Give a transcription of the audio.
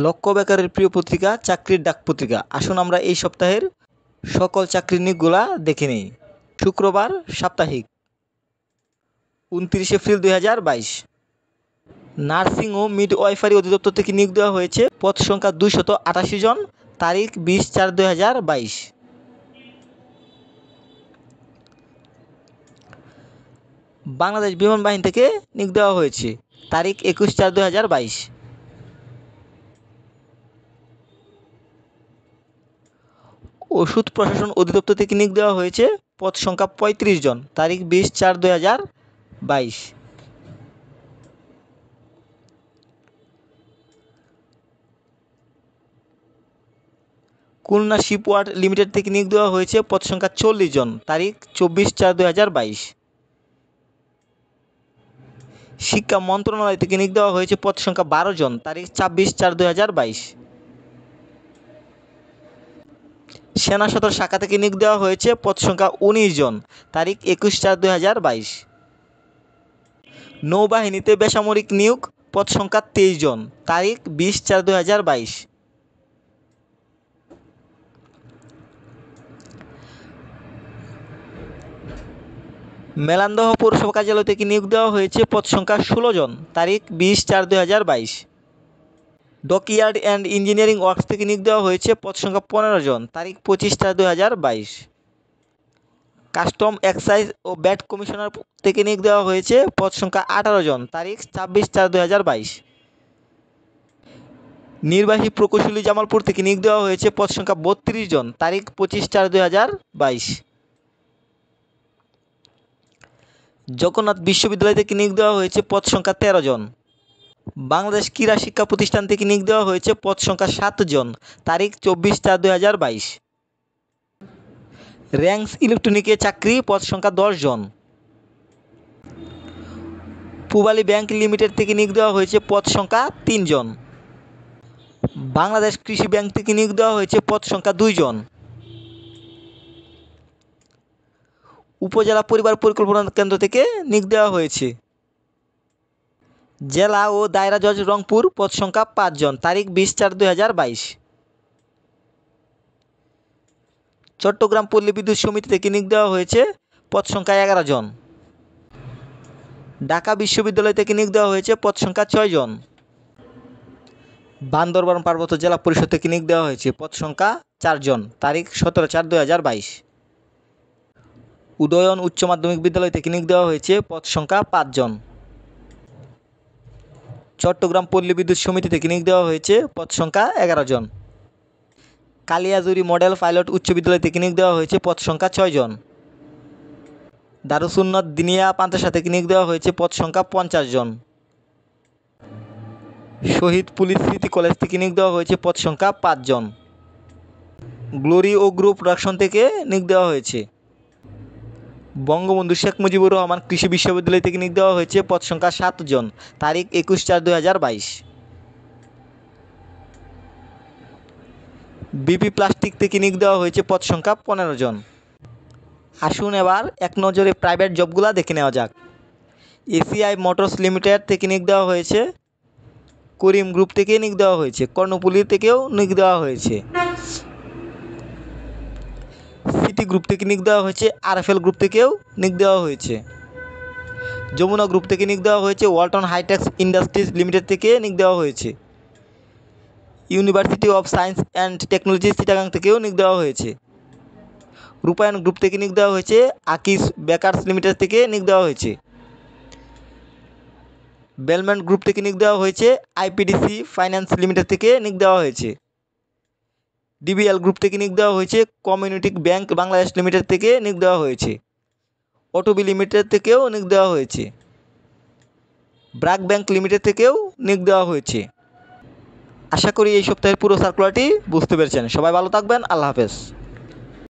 লক্ষ্য বেকারের প্রিয় পত্রিকা চাকরির ডাক পত্রিকা। আসুন আমরা এই সপ্তাহের সকল চাকরির নিয়োগগুলা দেখে নিই। শুক্রবার সাপ্তাহিক 29 এপ্রিল 2022। নার্সিং ও মিডওয়াইফারি অধিদপ্তর থেকে নিয়োগ দেওয়া হয়েছে। পদ সংখ্যা 288 জন। তারিখ 20/4/2022। বাংলাদেশ বিমান বাহিনী থেকে নিয়োগ দেওয়া হয়েছে। তারিখ 21/4/2022। ওষুধ প্রশাসন অধিদপ্তর থেকে নিয়োগ দেওয়া হয়েছে। পদ সংখ্যা 35 জন। তারিখ 20/4/2022। খুলনা শিপওয়ার্ড লিমিটেড থেকে নিয়োগ দেওয়া হয়েছে। পদ সংখ্যা 40 জন। তারিখ 24/4/2022। শিক্ষা মন্ত্রণালয় থেকে নিয়োগ দেওয়া হয়েছে। পদ সংখ্যা 12 জন। তারিখ 26/4/2022। সেনা সদর শাখা থেকে নিয়োগ দেওয়া হয়েছে। পদ সংখ্যা 19 জন। তারিখ 21/4/2022। নৌবাহিনীতে বেসামরিক নিয়োগ। পদ সংখ্যা 23 জন। তারিখ 20/4/2022। মেলান্দহ পৌরসভা কার্যালয় থেকে নিয়োগ দেওয়া হয়েছে। পদ সংখ্যা 16 জন। তারিখ 20/4/2022। ডকইয়ার্ড অ্যান্ড ইঞ্জিনিয়ারিং ওয়ার্কস থেকে নিয়োগ দেওয়া হয়েছে। পদ সংখ্যা 15 জন। তারিখ 25/4/2022। কাস্টম এক্সাইজ ও ভ্যাট কমিশনার থেকে নিয়োগ দেওয়া হয়েছে। পদ সংখ্যা 18 জন। তারিখ 26/4/2022। নির্বাহী প্রকৌশলী জামালপুর থেকে নিয়োগ দেওয়া হয়েছে। পদ সংখ্যা 32 জন। তারিখ 25/4/2022। জগন্নাথ বিশ্ববিদ্যালয় থেকে নিয়োগ দেওয়া হয়েছে। পদ সংখ্যা 13 জন। বাংলাদেশ ক্রীড়া শিক্ষা প্রতিষ্ঠান থেকে নিয়োগ দেওয়া হয়েছে। পদ সংখ্যা 7 জন। তারিখ 24/4/2022। র্যাঙ্কস ইলেকট্রনিকে চাকরি। পদ সংখ্যা 10 জন। পূবালী ব্যাংক লিমিটেড থেকে নিয়োগ দেওয়া হয়েছে। পদ সংখ্যা 3 জন। বাংলাদেশ কৃষি ব্যাংক থেকে নিয়োগ দেওয়া হয়েছে। পদ সংখ্যা 2 জন। উপজেলা পরিবার পরিকল্পনা কেন্দ্র থেকে নিয়োগ দেওয়া হয়েছে। জেলা ও দায়রা জজ রংপুর। পদ সংখ্যা 5 জন। তারিখ 20/4/2022। চট্টগ্রাম পল্লী বিদ্যুৎ সমিতি থেকে নিয়োগ দেওয়া হয়েছে। পদ সংখ্যা 11 জন। ঢাকা বিশ্ববিদ্যালয় থেকে নিয়োগ দেওয়া হয়েছে। পদ সংখ্যা 6 জন। বান্দরবান পার্বত্য জেলা পরিষদ থেকে নিয়োগ দেওয়া হয়েছে। পদ সংখ্যা 4 জন। তারিখ 17/4/2022। উদয়ন উচ্চ মাধ্যমিক বিদ্যালয় থেকে নিয়োগ দেওয়া হয়েছে। পদ সংখ্যা 5 জন। চট্টগ্রাম পল্লী বিদ্যুৎ সমিতি থেকে নিয়োগ দেওয়া হয়েছে। পদ সংখ্যা 11 জন। কালিয়াজুরি মডেল পাইলট উচ্চ বিদ্যালয় থেকে নিয়োগ দেওয়া হয়েছে। পদ সংখ্যা 6 জন। দারুসুন্নত দিনিয়া পান্তাসা থেকে নিয়োগ দেওয়া হয়েছে। পদ সংখ্যা 50 জন। শহীদ পুলিশ স্মৃতি কলেজ থেকে নিয়োগ দেওয়া হয়েছে। পদ সংখ্যা 5 জন। গ্লোরি ও গ্রুপ প্রোডাকশন থেকে নিয়োগ দেওয়া হয়েছে। বঙ্গবন্ধু শেখ মুজিবুর রহমান কৃষি বিশ্ববিদ্যালয় থেকে নিয়োগ দেওয়া হয়েছে। পদ সংখ্যা 7 জন। তারিখ 21/4/2022। বিপি প্লাস্টিক থেকে নিয়োগ দেওয়া হয়েছে। পদ সংখ্যা 15 জন। আসুন এবার এক নজরে প্রাইভেট জবগুলা দেখে নেওয়া যাক। এসিআই মোটরস লিমিটেড থেকে নিয়োগ দেওয়া হয়েছে। করিম গ্রুপ থেকে নিয়োগ দেওয়া হয়েছে। কর্ণফুলী থেকেও নিয়োগ দেওয়া হয়েছে। সিটি গ্রুপ থেকে নিয়োগ দেওয়া হয়েছে। আরএফএল গ্রুপ থেকেও নিয়োগ দেওয়া হয়েছে। যমুনা গ্রুপ থেকে নিয়োগ দেওয়া হয়েছে। ওয়ালটন হাইটেক্স ইন্ডাস্ট্রিজ লিমিটেড থেকে নিয়োগ দেওয়া হয়েছে। University of science and technology Chittagong থেকেও নিয়োগ দেওয়া হয়েছে। রূপায়ণ গ্রুপ থেকে নিয়োগ দেওয়া হয়েছে। আকিস বেকার্স লিমিটেড থেকে নিয়োগ দেওয়া হয়েছে। বেলম্যান গ্রুপ থেকে নিয়োগ দেওয়া হয়েছে। আইপিডিসি ফাইন্যান্স লিমিটেড থেকে নিয়োগ দেওয়া হয়েছে। ডিবিএল গ্রুপ থেকে নিয়োগ দেওয়া হয়েছে। কমিউনিটি ব্যাংক বাংলাদেশ লিমিটেড থেকে নিয়োগ দেওয়া হয়েছে। অটোবি লিমিটেড থেকেও নিয়োগ দেওয়া হয়েছে। ব্র্যাক ব্যাংক লিমিটেড থেকেও নিয়োগ দেওয়া হয়েছে। আশা করি এই সপ্তাহের পুরো সার্কুলারটি বুঝতে পেরেছেন। সবাই ভালো থাকবেন। আল্লাহ হাফেজ।